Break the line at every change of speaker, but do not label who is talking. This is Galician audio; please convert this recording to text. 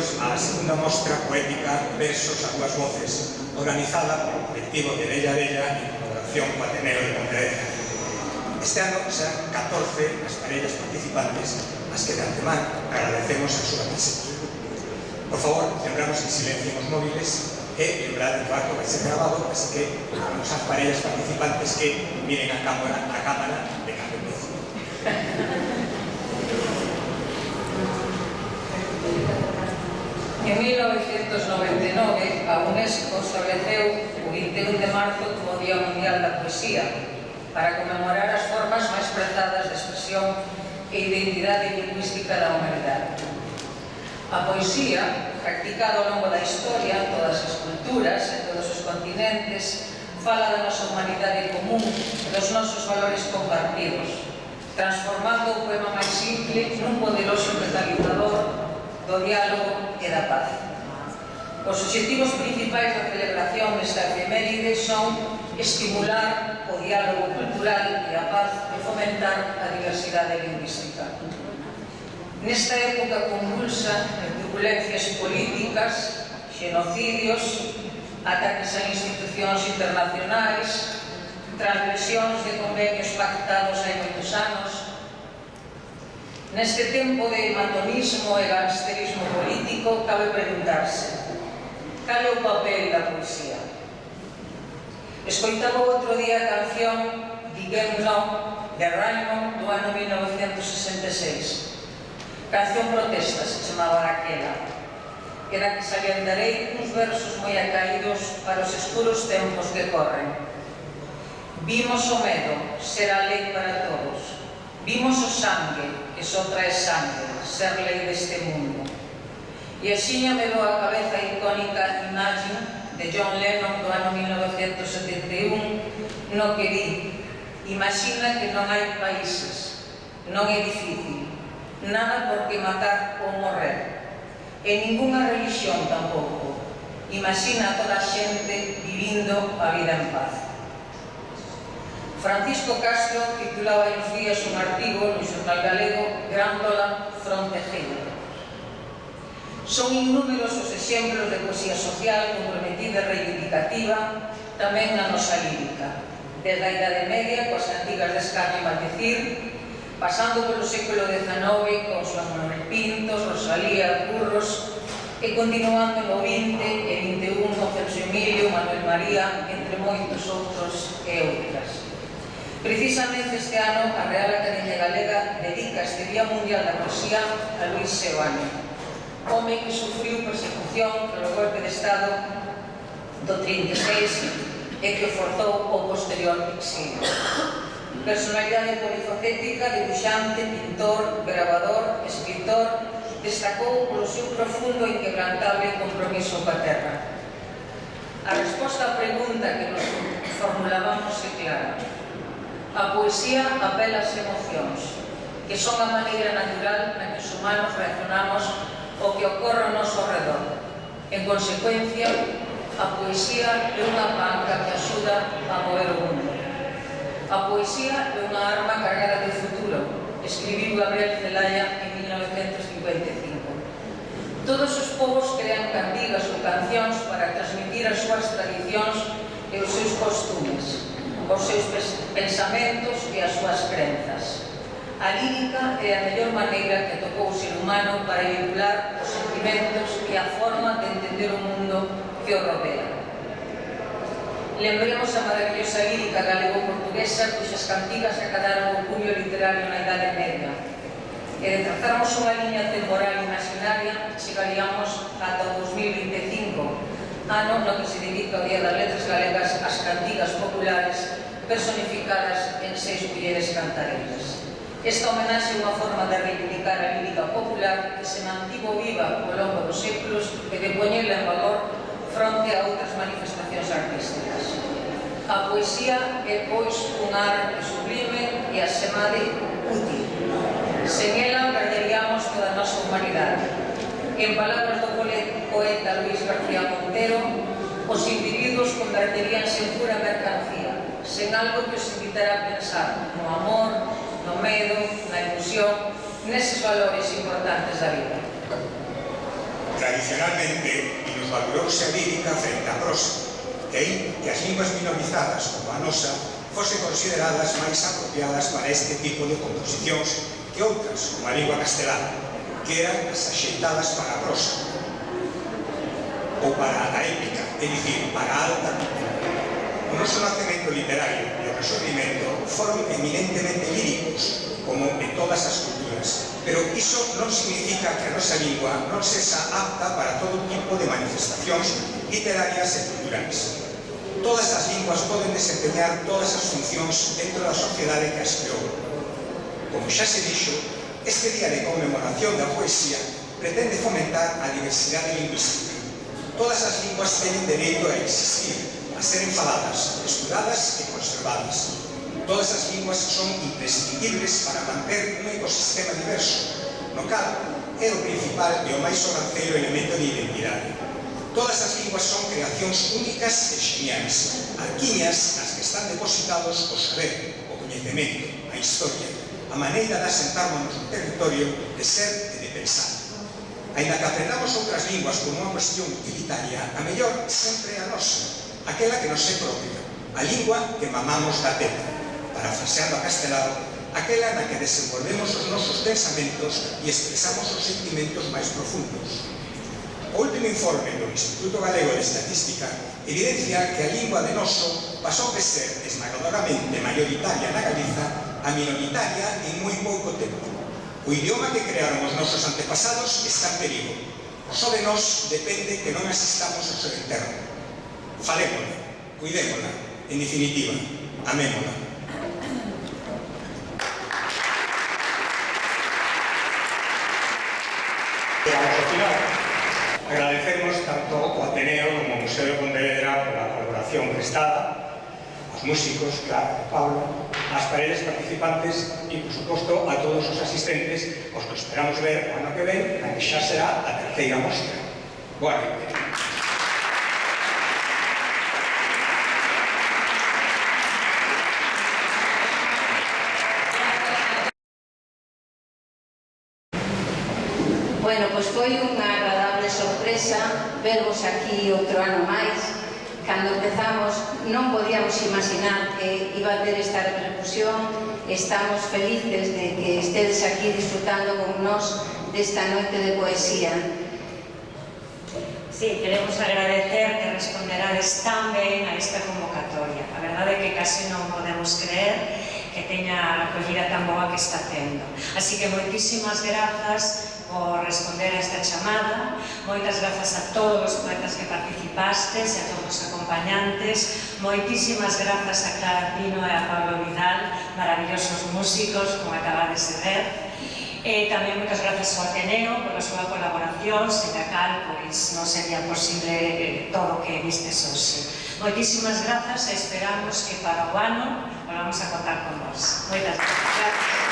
Benvidos á segunda mostra poética Versos a dúas voces, organizada polo colectivo de Bella Bella en colaboración co Ateneo de Pontevedra. Este ano serán 14 as parellas participantes, as que de antemán agradecemos a súa presencia. Por favor, lembramos que silencien os móviles e lembrad que o acto vai ser grabado, así que vamos ás parellas participantes que miren a cámara de cando en vez.
En 1999, a UNESCO estableceu o 21 de marzo como Día Mundial da Poesía para conmemorar as formas máis prezadas de expresión e identidade lingüística da humanidade. A poesía, practicada ao longo da historia, en todas as culturas, en todos os continentes, fala da nosa humanidade común e dos nosos valores compartidos, transformando o poema máis simple nun poderoso catalizador do diálogo e da paz. Os obxectivos principais da celebración desta efeméride son estimular o diálogo cultural e a paz e fomentar a diversidade lingüística. Nesta época convulsa de turbulencias políticas, xenocidios, ataques a institucións internacionais, transgresións de convenios pactados hai moitos anos. Neste tempo de matonismo e gangsterismo político, cabe preguntarse: cal é o papel da poesía? Escoitaba outro día a canción Diguem Non, de Raymond, do ano 1966. Canción protesta, se chamaba daquela, e da que salientarei uns versos moi acaídos para os escuros tempos que corren. Vimos o medo, ser a lei para todos. Vimos o sangue, que só trae sangue, ser lei deste mundo. E axiña me dou a cabeza a icónica Imagine de John Lennon do ano 1971, no que di: imagina que non hai países, non é difícil, nada por que matar ou morrer, e ningunha religión tampouco. Imagina toda a xente vivindo a vida en paz. Francisco Castro titulaba hai uns días un artigo no xornal galego Grándola Frontejeira. Son innúmeros os exemplos de poesía social comprometida e reivindicativa tamén na nosa lírica, desde a Idade Media coas cantigas de Escarnio e Maldecir, pasando polo século XIX con Joan Manuel Pintos, Rosalía, Curros, e continuando no XX e XXI con Celso Emilio, Manuel María, entre moitos outros e outras. Precisamente este ano, a Real Academia Galega dedica este Día Mundial da Poesía a Luís Seoane, home que sufriu persecución polo golpe de Estado do 36 e que o forzou ao posterior exilio. Personalidade polifacética, dibuixante, pintor, grabador, escritor, destacou polo seu profundo e inquebrantable compromiso coa terra. A resposta á pregunta que nos formulábamos é clara. A poesía apela ás emocións, que son a maneira natural na que os humanos reaccionamos ao que ocorre ao noso redor. En consecuencia, a poesía é unha panca que axuda a mover o mundo. A poesía é unha arma cargada de futuro, escribiu Gabriel Celaya en 1955. Todos os povos crean cantigas ou cancións para transmitir as súas tradicións e os seus costumes, os seus pensamentos e as súas crenzas. A lírica é a mellor maneira que tocou o ser humano para vincular os sentimentos e a forma de entender o mundo que o rodea. Lembremos a maravillosa lírica galego-portuguesa cuxas cantigas acadaron o cunho literario na Idade Media. E de trazarmos unha liña temporal imaginaria, chegaríamos ata o 2025, ano no que se dedica o Día das Letras Galegas ás cantigas populares personificadas en 6 mulleres cantareiras. Esta homenaxe é unha forma de reivindicar a lírica popular que se mantivo viva ao longo dos séculos e de poñela en valor fronte a outras manifestacións artísticas. A poesía é, pois, unha arte sublime e asemade útil. Sen ela perderíamos toda a nosa humanidade. En palabras do poeta Luis García Montero, os individuos converteríanse en pura mercancía, sen algo que os invitara a pensar no amor, no medo, na ilusión, neses valores importantes da vida.
Tradicionalmente, nos valorouse a lírica frente á prosa, e aí que as linguas minorizadas como a nosa fosen consideradas máis apropiadas para este tipo de composicións que outras, como a lingua castelana, que eran as axeitadas para a prosa ou para a épica, é dicir, para a alta cultura. O noso nacemento literario e o resurgimento foron eminentemente líricos, como en todas as culturas, pero iso non significa que a nosa lingua non sexa apta para todo tipo de manifestacións literarias e culturais. Todas as linguas poden desempeñar todas as funcións dentro da sociedade que as creou. Como xa se dixo, este día de conmemoración da poesía pretende fomentar a diversidade lingüística. Todas as linguas teñen dereito a existir, a serem faladas, estudadas e conservadas. Todas as linguas son imprescindibles para manter un ecosistema diverso, no cal é o principal e o máis sobranceiro elemento de identidade. Todas as linguas son creacións únicas e geniais, alquiñas nas que están depositados o saber, o coñecemento, a historia, a maneira de asentarnos no territorio, de ser e de pensar. Ainda que aprendamos outras linguas como unha cuestión utilitaria, a mellor sempre é a nosa, aquela que nos é propia, a lingua que mamamos da teta, parafraseando a castelano, aquela na que desenvolvemos os nosos pensamentos e expresamos os sentimentos máis profundos. O último informe do Instituto Galego de Estatística evidencia que a lingua de noso pasou de ser esmagadoramente maioritaria na Galiza a minoritaria en moi pouco tempo. O idioma que crearon os nosos antepasados está en perigo. Só de nós depende que non asistamos ao seu interno. Falémola, cuidémola, en definitiva, amémola. Vamos ao final. Agradecemos tanto ao Ateneo como ao Museo de Pontevedra pola colaboración prestada, aos músicos, claro, a Pablo, ás paredes participantes e, por suposto, a todos os asistentes, os que esperamos ver o ano que ven, a que xa será a terceira mostra. Boa noite.
Bueno, pois foi unha agradable sorpresa vervos aquí outro ano máis. Cando empezamos non podíamos imaginar que iba a ter esta repercusión. Estamos felices de que estedes aquí disfrutando con nós desta noite de poesía.
Sí, queremos agradecer que responderades tan ben a esta convocatoria. A verdade é que casi non podemos creer que teña a acollida tan boa que está tendo. Así que moitísimas grazas por responder a esta chamada. Moitas grazas a todos os poetas que participastes e a todos os acompañantes. Moitísimas grazas a Clara Pino e a Pablo Vidal, maravillosos músicos, como acabades de ver. E tamén moitas grazas ao Ateneo pola súa colaboración, sen a cal pois non sería posible todo o que vistes hoxe. Moitísimas grazas e esperamos que para o ano volvamos a contar con vos. Moitas grazas.